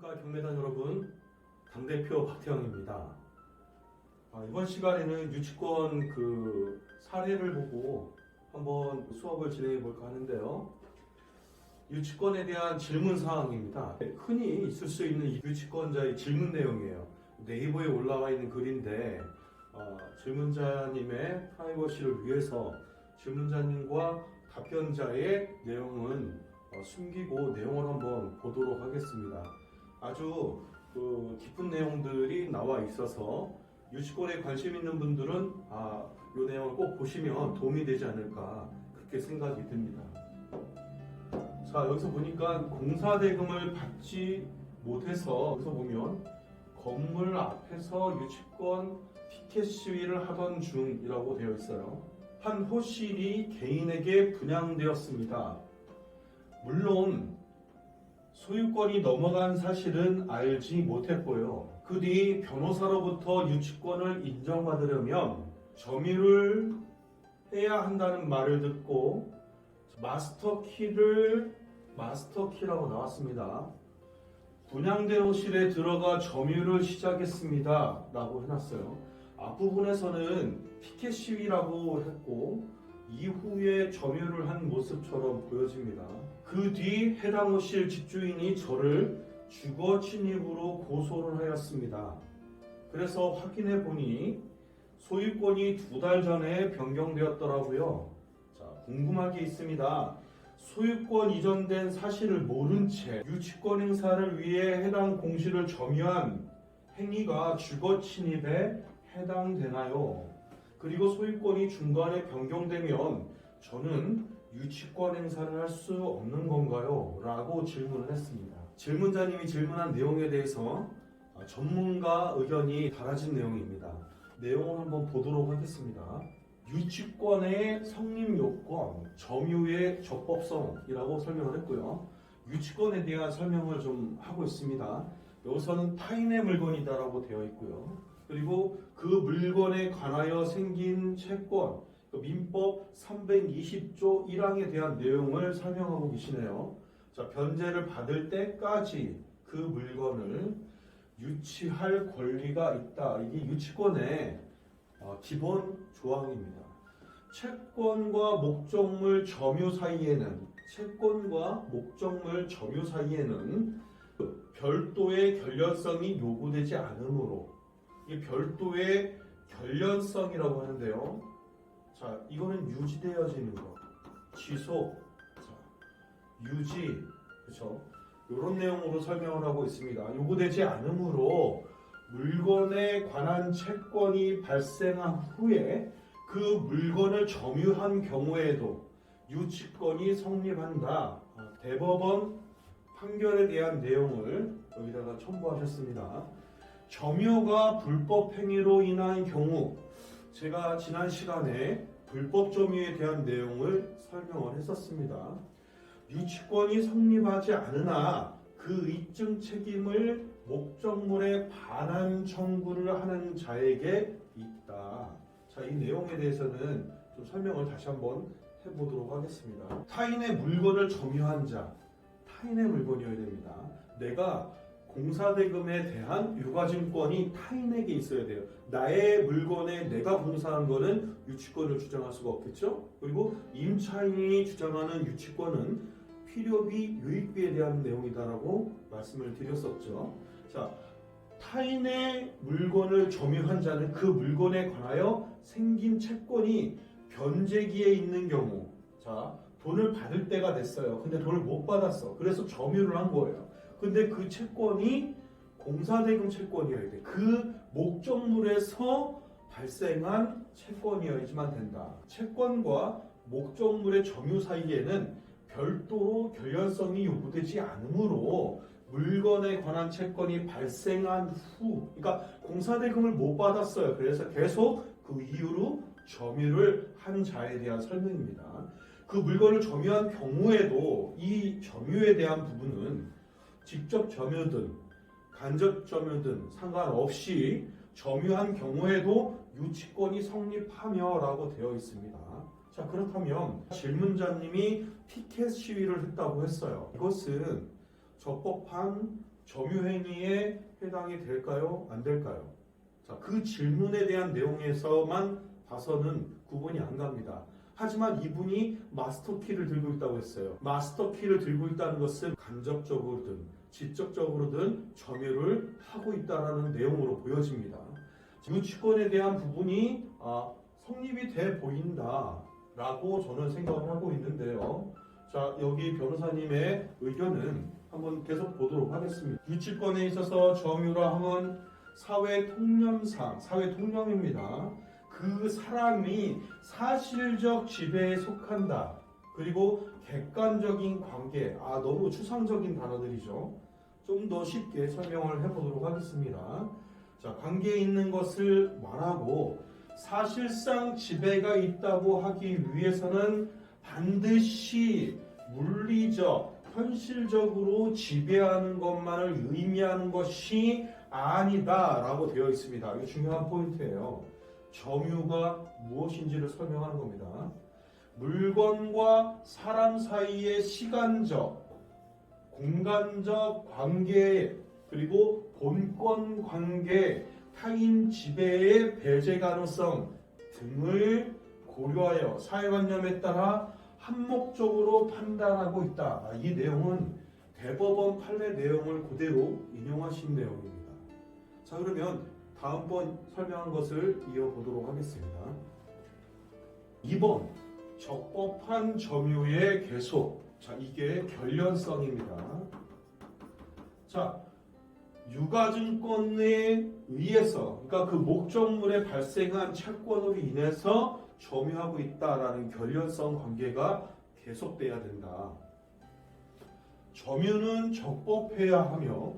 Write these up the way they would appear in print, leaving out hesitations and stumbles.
안녕하십니까 경매단 여러분, 당대표 박태영입니다. 이번 시간에는 유치권 사례를 보고 한번 수업을 진행해 볼까 하는데요. 유치권에 대한 질문 사항입니다. 흔히 있을 수 있는 유치권자의 질문 내용이에요. 네이버에 올라와 있는 글인데 질문자님의 프라이버시를 위해서 질문자님과 답변자의 내용은 숨기고 내용을 한번 보도록 하겠습니다. 아주 깊은 내용들이 나와 있어서 유치권에 관심 있는 분들은 이 내용을 꼭 보시면 도움이 되지 않을까 그렇게 생각이 듭니다. 자, 여기서 보니까 공사대금을 받지 못해서 여기서 보면 건물 앞에서 유치권 피켓 시위를 하던 중이라고 되어 있어요. 한 호실이 개인에게 분양되었습니다. 물론 소유권이 넘어간 사실은 알지 못했고요. 그 뒤 변호사로부터 유치권을 인정받으려면 점유를 해야 한다는 말을 듣고 마스터키라고 나왔습니다. 분양된 호실에 들어가 점유를 시작했습니다 라고 해놨어요. 앞부분에서는 피켓 시위라고 했고 이후에 점유를 한 모습처럼 보여집니다. 그 뒤 해당 호실 집주인이 저를 주거 침입으로 고소를 하였습니다. 그래서 확인해 보니 소유권이 2달 전에 변경되었더라고요. 자, 궁금한 게 있습니다. 소유권 이전된 사실을 모른 채 유치권 행사를 위해 해당 공실을 점유한 행위가 주거 침입에 해당되나요? 그리고 소유권이 중간에 변경되면 저는 유치권 행사를 할 수 없는 건가요? 라고 질문을 했습니다. 질문자님이 질문한 내용에 대해서 전문가 의견이 달라진 내용입니다. 내용을 한번 보도록 하겠습니다. 유치권의 성립 요건, 점유의 적법성이라고 설명을 했고요. 유치권에 대한 설명을 좀 하고 있습니다. 여기서는 타인의 물건이다라고 되어 있고요. 그리고 그 물건에 관하여 생긴 채권, 민법 320조 1항에 대한 내용을 설명하고 계시네요. 자, 변제를 받을 때까지 그 물건을 유치할 권리가 있다. 이게 유치권의 기본 조항입니다. 채권과 목적물 점유 사이에는 별도의 결련성이 요구되지 않으므로, 이 별도의 결련성이라고 하는데요. 자, 이거는 유지되어지는 것, 지속, 유지, 그렇죠? 이런 내용으로 설명을 하고 있습니다. 요구되지 않으므로 물건에 관한 채권이 발생한 후에 그 물건을 점유한 경우에도 유치권이 성립한다. 대법원 판결에 대한 내용을 여기다가 첨부하셨습니다. 점유가 불법 행위로 인한 경우, 제가 지난 시간에 불법 점유에 대한 내용을 설명을 했었습니다. 유치권이 성립하지 않으나 그 입증 책임을 목적물에 반환 청구를 하는 자에게 있다. 자, 이 내용에 대해서는 좀 설명을 다시 한번 해보도록 하겠습니다. 타인의 물건을 점유한 자, 타인의 물건이어야 됩니다. 내가 공사대금에 대한 유가증권이 타인에게 있어야 돼요. 나의 물건에 내가 공사한 거는 유치권을 주장할 수가 없겠죠? 그리고 임차인이 주장하는 유치권은 필요비, 유익비에 대한 내용이다라고 말씀을 드렸었죠. 자, 타인의 물건을 점유한 자는 그 물건에 관하여 생긴 채권이 변제기에 있는 경우, 자, 돈을 받을 때가 됐어요. 근데 돈을 못 받았어. 그래서 점유를 한 거예요. 근데 그 채권이 공사대금 채권이어야 돼. 그 목적물에서 발생한 채권이어야지만 된다. 채권과 목적물의 점유 사이에는 별도로 결련성이 요구되지 않으므로 물건에 관한 채권이 발생한 후, 그러니까 공사대금을 못 받았어요. 그래서 계속 그 이유로 점유를 한 자에 대한 설명입니다. 그 물건을 점유한 경우에도 이 점유에 대한 부분은 직접 점유든 간접 점유든 상관없이 점유한 경우에도 유치권이 성립하며 라고 되어 있습니다. 자, 그렇다면 질문자님이 피켓 시위를 했다고 했어요. 이것은 적법한 점유행위에 해당이 될까요? 안 될까요? 자, 그 질문에 대한 내용에서만 봐서는 구분이 안 갑니다. 하지만 이분이 마스터키를 들고 있다고 했어요. 마스터키를 들고 있다는 것은 간접적으로든 직접적으로든 점유를 하고 있다는 내용으로 보여집니다. 유치권에 대한 부분이 성립이 돼 보인다라고 저는 생각을 하고 있는데요. 자, 여기 변호사님의 의견은 한번 계속 보도록 하겠습니다. 유치권에 있어서 점유라 함은 사회 통념상, 사회 통념입니다. 그 사람이 사실적 지배에 속한다. 그리고 객관적인 관계, 너무 추상적인 단어들이죠. 좀 더 쉽게 설명을 해보도록 하겠습니다. 자, 관계에 있는 것을 말하고 사실상 지배가 있다고 하기 위해서는 반드시 물리적, 현실적으로 지배하는 것만을 의미하는 것이 아니다라고 되어 있습니다. 이게 중요한 포인트예요. 점유가 무엇인지를 설명하는 겁니다. 물건과 사람 사이의 시간적, 공간적 관계, 그리고 본권 관계, 타인 지배의 배제 가능성 등을 고려하여 사회관념에 따라 한목적으로 판단하고 있다. 이 내용은 대법원 판례 내용을 그대로 인용하신 내용입니다. 자, 그러면 다음번 설명한 것을 이어보도록 하겠습니다. 2번, 적법한 점유의 계속. 자, 이게 결련성입니다. 자, 유가증권에 의해서, 그러니까 그 목적물에 발생한 채권으로 인해서 점유하고 있다라는 결련성 관계가 계속돼야 된다. 점유는 적법해야 하며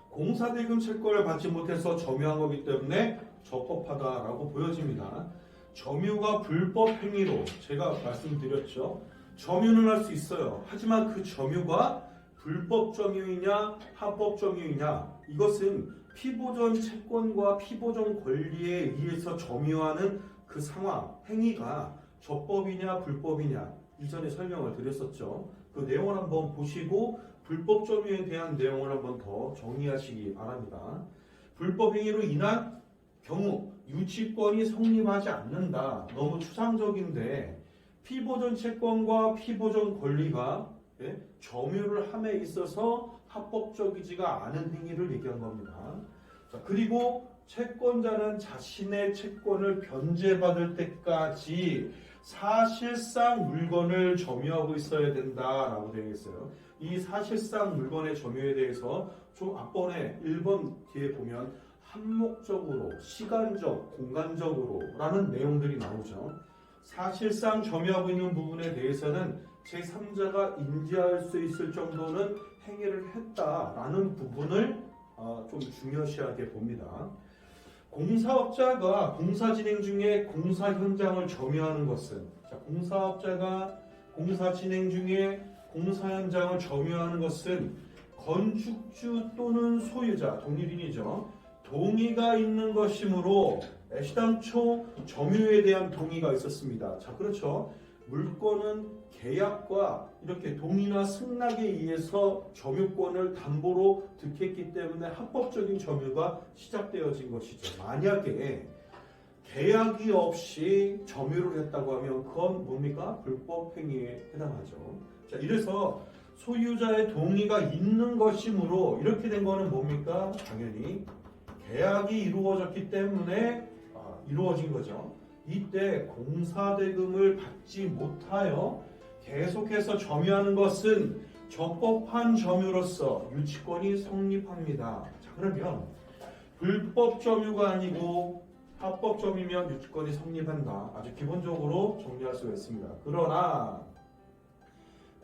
공사대금 채권을 받지 못해서 점유한 거기 때문에 적법하다라고 보여집니다. 점유가 불법 행위로 제가 말씀드렸죠. 점유는 할 수 있어요. 하지만 그 점유가 불법 점유이냐 합법 점유이냐, 이것은 피보전 채권과 피보전 권리에 의해서 점유하는 그 상황, 행위가 적법이냐 불법이냐 이전에 설명을 드렸었죠. 그 내용을 한번 보시고 불법 점유에 대한 내용을 한번 더 정리하시기 바랍니다. 불법 행위로 인한 경우 유치권이 성립하지 않는다. 너무 추상적인데 피보전 채권과 피보전 권리가 점유를 함에 있어서 합법적이지가 않은 행위를 얘기한 겁니다. 자, 그리고 채권자는 자신의 채권을 변제받을 때까지 사실상 물건을 점유하고 있어야 된다라고 되어 있어요. 이 사실상 물건의 점유에 대해서 좀 앞번에 1번 뒤에 보면 한목적으로, 시간적, 공간적으로 라는 내용들이 나오죠. 사실상 점유하고 있는 부분에 대해서는 제3자가 인지할 수 있을 정도는 행위를 했다라는 부분을 좀 중요시하게 봅니다. 공사업자가 공사 진행 중에 공사 현장을 점유하는 것은, 공사업자가 공사 진행 중에 공사 현장을 점유하는 것은 건축주 또는 소유자, 동일인이죠. 동의가 있는 것이므로 애시당초 점유에 대한 동의가 있었습니다. 자, 그렇죠. 물건은 계약과 이렇게 동의나 승낙에 의해서 점유권을 담보로 득했기 때문에 합법적인 점유가 시작되어진 것이죠. 만약에 계약이 없이 점유를 했다고 하면 그건 뭡니까? 불법 행위에 해당하죠. 자, 이래서 소유자의 동의가 있는 것이므로 이렇게 된 거는 뭡니까? 당연히 계약이 이루어졌기 때문에 이루어진 거죠. 이때 공사대금을 받지 못하여 계속해서 점유하는 것은 적법한 점유로서 유치권이 성립합니다. 자, 그러면 불법 점유가 아니고 합법 점유면 유치권이 성립한다. 아주 기본적으로 정리할 수가 있습니다. 그러나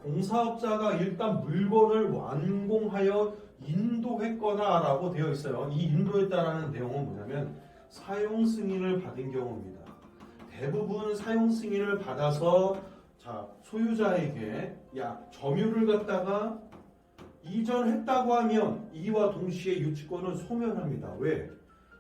공사업자가 일단 물건을 완공하여 인도했거나 라고 되어 있어요. 이 인도했다라는 내용은 뭐냐면 사용 승인을 받은 경우입니다. 대부분 사용 승인을 받아서 소유자에게 점유를 갖다가 이전했다고 하면 이와 동시에 유치권을 소멸합니다. 왜?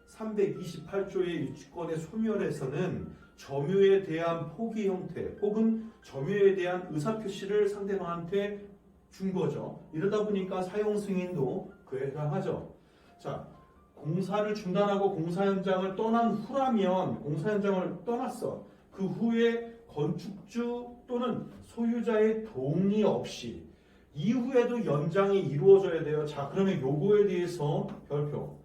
328조의 유치권의 소멸에서는 점유에 대한 포기 형태 혹은 점유에 대한 의사표시를 상대방한테 준 거죠. 이러다 보니까 사용 승인도 그에 해당하죠. 자, 공사를 중단하고 공사 현장을 떠난 후라면 공사 현장을 떠났어. 그 후에 건축주 또는 소유자의 동의 없이 이후에도 연장이 이루어져야 돼요. 자, 그러면 요거에 대해서 별표.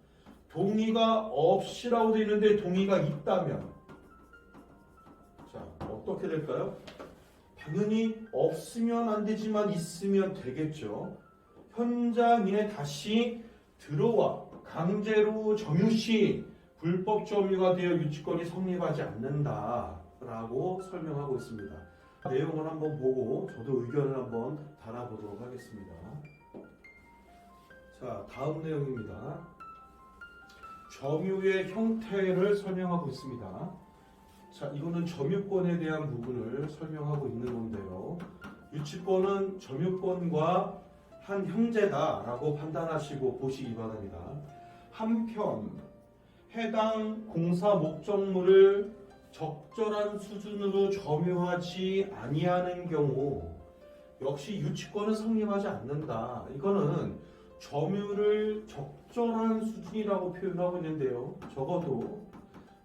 동의가 없이라고 되어 있는데 동의가 있다면 자, 어떻게 될까요? 당연히 없으면 안 되지만 있으면 되겠죠. 현장에 다시 들어와 강제로 점유 시 불법 점유가 되어 유치권이 성립하지 않는다라고 설명하고 있습니다. 내용을 한번 보고 저도 의견을 한번 달아보도록 하겠습니다. 자, 다음 내용입니다. 점유의 형태를 설명하고 있습니다. 자, 이거는 점유권에 대한 부분을 설명하고 있는 건데요. 유치권은 점유권과 한 형제다라고 판단하시고 보시기 바랍니다. 한편 해당 공사 목적물을 적절한 수준으로 점유하지 아니하는 경우 역시 유치권은 성립하지 않는다. 이거는 점유를 적절한 수준이라고 표현하고 있는데요. 적어도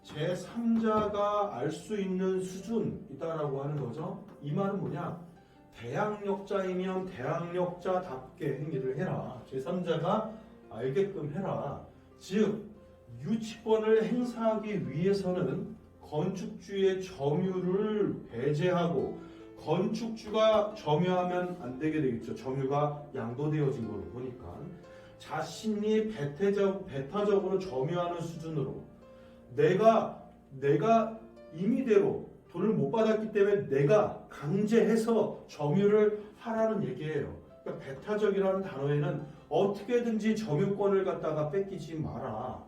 제3자가 알 수 있는 수준이다라고 하는 거죠. 이 말은 뭐냐? 대항력자이면 대항력자답게 행위를 해라. 제3자가 알게끔 해라. 즉 유치권을 행사하기 위해서는 건축주의 점유를 배제하고 건축주가 점유하면 안 되게 되겠죠. 점유가 양도되어진 걸로 보니까 자신이 배타적으로 점유하는 수준으로 내가 임의대로 돈을 못 받았기 때문에 내가 강제해서 점유를 하라는 얘기예요. 그러니까 배타적이라는 단어에는 어떻게든지 점유권을 갖다가 뺏기지 마라.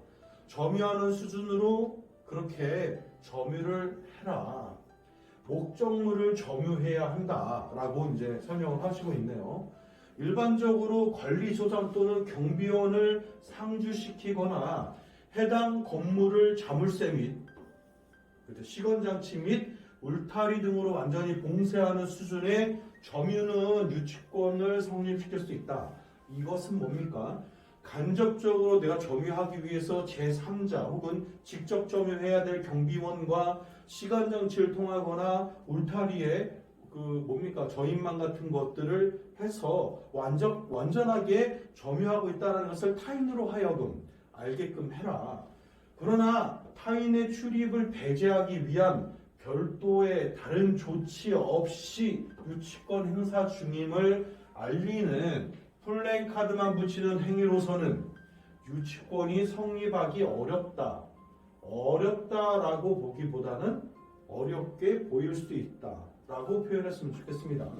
점유하는 수준으로 그렇게 점유를 해라. 목적물을 점유해야 한다라고 이제 설명을 하시고 있네요. 일반적으로 관리소장 또는 경비원을 상주시키거나 해당 건물을 자물쇠 및 시건장치 및 울타리 등으로 완전히 봉쇄하는 수준의 점유는 유치권을 성립시킬 수 있다. 이것은 뭡니까? 간접적으로 내가 점유하기 위해서 제3자 혹은 직접 점유해야 될 경비원과 시간장치를 통하거나 울타리에 저인망 같은 것들을 해서 완전하게 점유하고 있다는 것을 타인으로 하여금 알게끔 해라. 그러나 타인의 출입을 배제하기 위한 별도의 다른 조치 없이 유치권 행사 중임을 알리는 플랜카드만 붙이는 행위로서는 유치권이 성립하기 어렵다라고 보기보다는 어렵게 보일 수도 있다라고 표현했으면 좋겠습니다.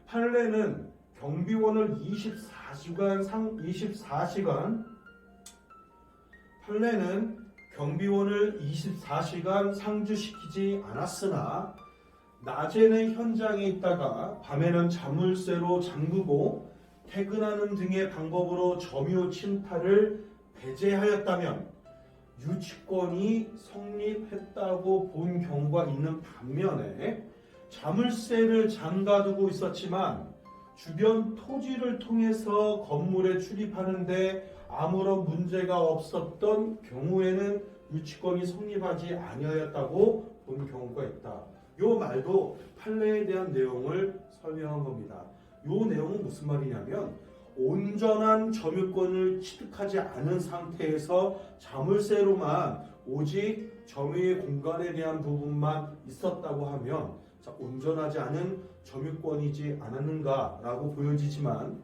판례는 경비원을 24시간 상주시키지 않았으나 낮에는 현장에 있다가 밤에는 자물쇠로 잠그고 퇴근하는 등의 방법으로 점유 침탈을 배제하였다면 유치권이 성립했다고 본 경우가 있는 반면에 자물쇠를 잠가두고 있었지만 주변 토지를 통해서 건물에 출입하는데 아무런 문제가 없었던 경우에는 유치권이 성립하지 아니하였다고 본 경우가 있다. 요 말도 판례에 대한 내용을 설명한 겁니다. 요 내용은 무슨 말이냐면 온전한 점유권을 취득하지 않은 상태에서 자물쇠로만 오직 점유의 공간에 대한 부분만 있었다고 하면 온전하지 않은 점유권이지 않았는가라고 보여지지만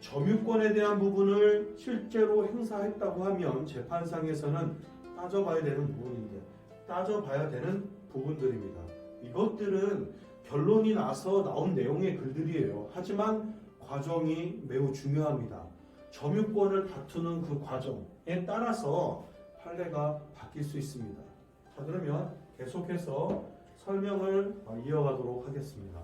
점유권에 대한 부분을 실제로 행사했다고 하면 재판상에서는 따져봐야 되는 부분인데 따져봐야 되는 부분들입니다. 이것들은 결론이 나서 나온 내용의 글들이에요. 하지만 과정이 매우 중요합니다. 점유권을 다투는 그 과정에 따라서 판례가 바뀔 수 있습니다. 자, 그러면 계속해서 설명을 이어가도록 하겠습니다.